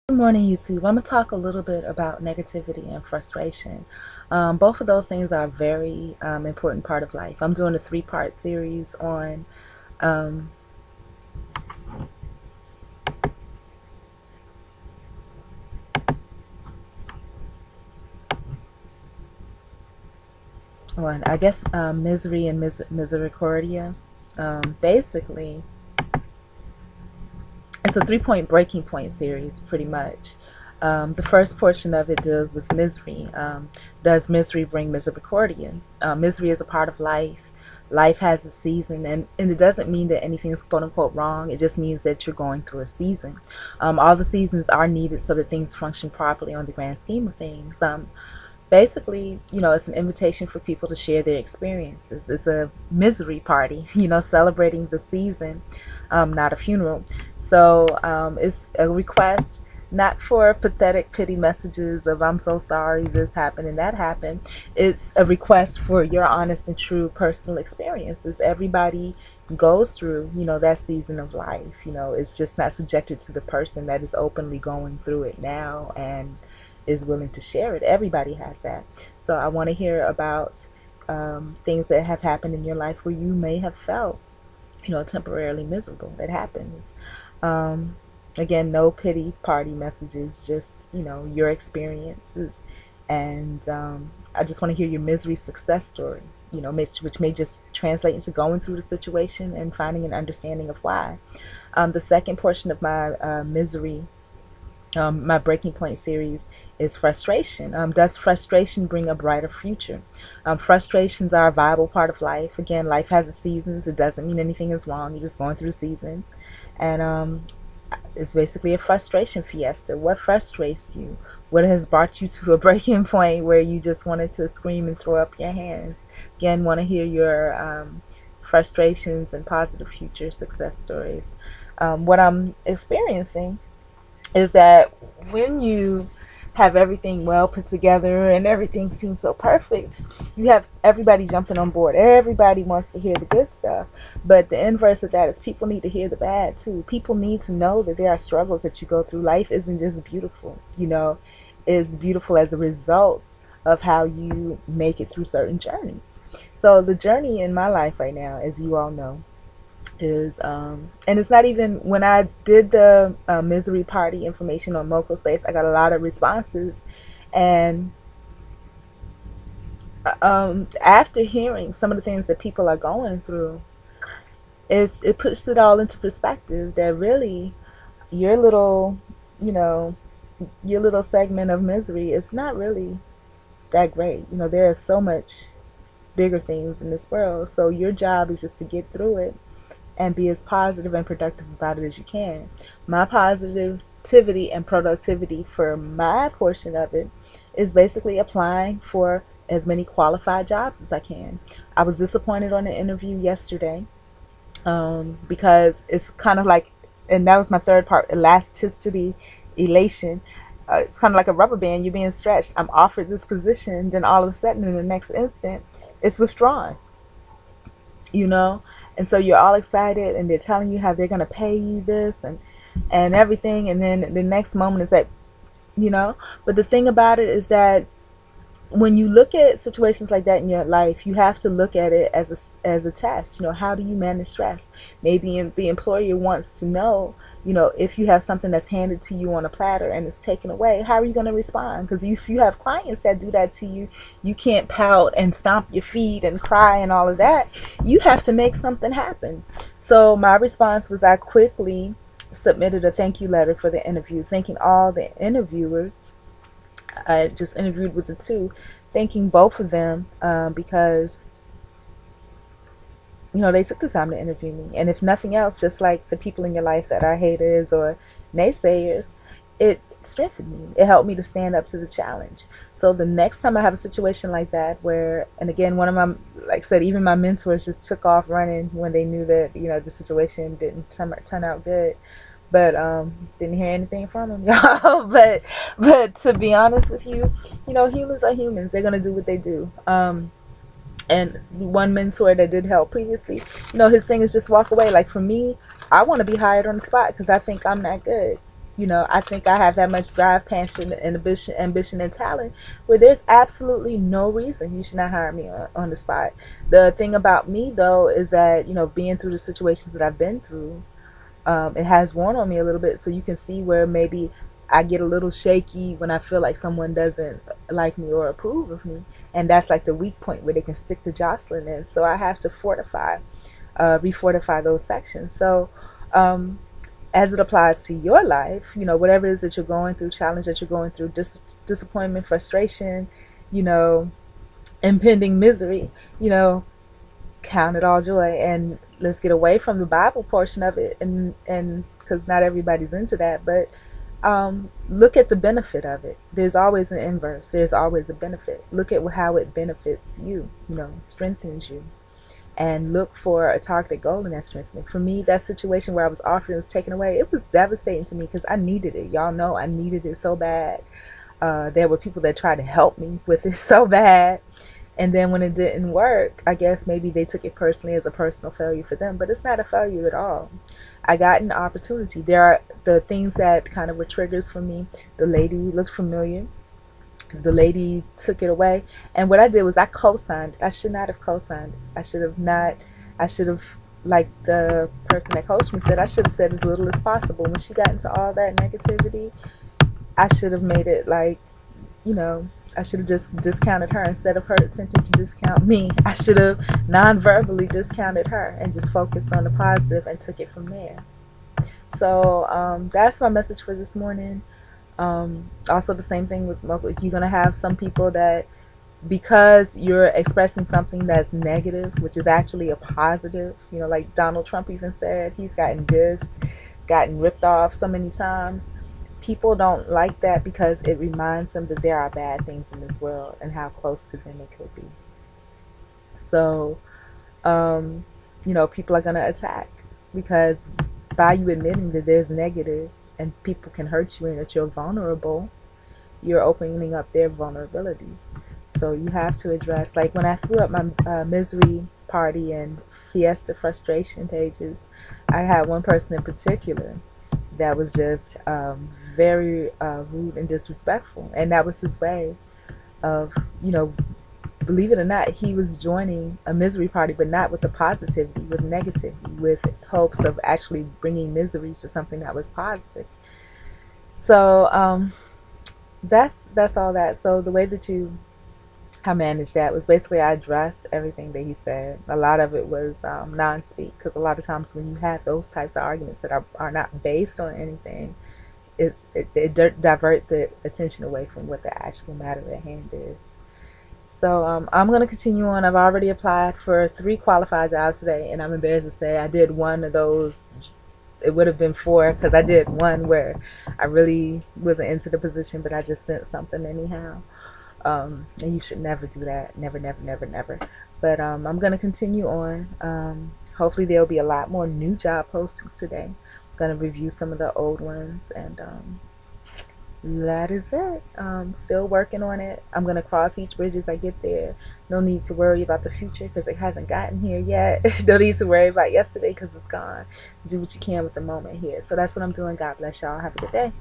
Good morning, YouTube. I'm going to talk a little bit about negativity and frustration. Both of those things are a very important part of life. I'm doing a three-part series um, I guess, misery and misericordia. Basically, it's a three-point breaking point series, pretty much. The first portion of it deals with misery. Does misery bring misericordia? Misery is a part of life. Life has a season, and it doesn't mean that anything is quote unquote wrong. It just means that you're going through a season. All the seasons are needed so that things function properly on the grand scheme of things. Basically, it's an invitation for people to share their experiences. It's a misery party, celebrating the season, not a funeral. So it's a request not for pathetic pity messages of "I'm so sorry this happened and that happened." It's a request for your honest and true personal experiences. Everybody goes through, that season of life. It's just not subjected to the person that is openly going through it now and is willing to share it. Everybody has that. So I want to hear about things that have happened in your life where you may have felt, temporarily miserable. That happens. Um, Again, no pity party messages, just, your experiences. And I just want to hear your misery success story, which may just translate into going through the situation and finding an understanding of why. The second portion of my breaking point series is frustration. Does frustration bring a brighter future? Frustrations are a viable part of life. Again, life has its seasons. It doesn't mean anything is wrong. You're just going through a season. And it's basically a frustration fiesta. What frustrates you? What has brought you to a breaking point where you just wanted to scream and throw up your hands? Again, want to hear your frustrations and positive future success stories. What I'm experiencing is that when you have everything well put together and everything seems so perfect, you have everybody jumping on board. Everybody wants to hear the good stuff. But the inverse of that is people need to hear the bad too. People need to know that there are struggles that you go through. Life isn't just beautiful, it's beautiful as a result of how you make it through certain journeys. So the journey in my life right now, as you all know, is and it's not even when I did the misery party information on Mocospace, I got a lot of responses, and after hearing some of the things that people are going through, it puts it all into perspective that really your little, you know, your little segment of misery is not really that great. There is so much bigger things in this world, so your job is just to get through it and be as positive and productive about it as you can. My positivity and productivity for my portion of it is basically applying for as many qualified jobs as I can. I was disappointed on the interview yesterday because it's kind of like, and that was my third part, elasticity, elation. It's kind of like a rubber band. You're being stretched. I'm offered this position, then all of a sudden, in the next instant, it's withdrawn. you know and so you're all excited and they're telling you how they're going to pay you this and everything, and then the next moment is that, but the thing about it is that when you look at situations like that in your life, you have to look at it as a test. How do you manage stress? Maybe the employer wants to know, if you have something that's handed to you on a platter and it's taken away, how are you going to respond? Because if you have clients that do that to you, you can't pout and stomp your feet and cry and all of that. You have to make something happen. So my response was I quickly submitted a thank you letter for the interview, thanking all the interviewers. I just interviewed with the two, thanking both of them because they took the time to interview me. And if nothing else, just like the people in your life that are haters or naysayers, it strengthened me. It helped me to stand up to the challenge. So the next time I have a situation like that where, and again, one of my, like I said, even my mentors just took off running when they knew that, the situation didn't turn out good. But didn't hear anything from him, y'all. but to be honest with you, humans are humans. They're gonna do what they do. And one mentor that did help previously, his thing is just walk away. Like for me, I want to be hired on the spot because I think I'm that good. I think I have that much drive, passion, and ambition, and talent where there's absolutely no reason you should not hire me on the spot. The thing about me, though, is that, being through the situations that I've been through, it has worn on me a little bit. So you can see where maybe I get a little shaky when I feel like someone doesn't like me or approve of me. And that's like the weak point where they can stick the jostling in. So I have to refortify those sections. So, as it applies to your life, whatever it is that you're going through, challenge that you're going through, disappointment, frustration, you know, impending misery, you know, count it all joy, and let's get away from the Bible portion of it, and because not everybody's into that, but look at the benefit of it. There's always an inverse. There's always a benefit. Look at how it benefits you. Strengthens you, and look for a targeted goal in that strengthening. For me, that situation where I was offered and was taken away, it was devastating to me because I needed it. Y'all know I needed it so bad. There were people that tried to help me with it so bad. And then when it didn't work, I guess maybe they took it personally as a personal failure for them, but it's not a failure at all. I got an opportunity. There are the things that kind of were triggers for me. The lady looked familiar. The lady took it away, and what I did was I co-signed. I should not have co-signed. I should have not. I should have, like the person that coached me said, I should have said as little as possible. When she got into all that negativity, I should have made it like, I should have just discounted her instead of her attempting to discount me. I should have non-verbally discounted her and just focused on the positive and took it from there. So that's my message for this morning. Also, the same thing with Mocha. You're going to have some people that, because you're expressing something that's negative, which is actually a positive, like Donald Trump even said, he's gotten dissed, gotten ripped off so many times. People don't like that because it reminds them that there are bad things in this world and how close to them it could be. So, people are going to attack because by you admitting that there's negative and people can hurt you and that you're vulnerable, you're opening up their vulnerabilities. So you have to address, like when I threw up my misery party and fiesta frustration pages, I had one person in particular that was just very rude and disrespectful. And that was his way of, believe it or not, he was joining a misery party, but not with the positivity, with negativity, with hopes of actually bringing misery to something that was positive. So that's all that. So the way that I managed that was basically I addressed everything that he said. A lot of it was non-speak, because a lot of times when you have those types of arguments that are not based on anything, it divert the attention away from what the actual matter at hand is. So I'm going to continue on. I've already applied for 3 qualified jobs today, and I'm embarrassed to say I did one of those. It would have been 4 because I did one where I really wasn't into the position, but I just sent something anyhow. And you should never do that. Never, never, never, never. But I'm going to continue on. Hopefully there will be a lot more new job postings today. I'm going to review some of the old ones, and that is it. Still working on it. I'm going to cross each bridge as I get there. No need to worry about the future because it hasn't gotten here yet. No need to worry about yesterday because it's gone. Do what you can with the moment here. So that's what I'm doing. God bless y'all. Have a good day.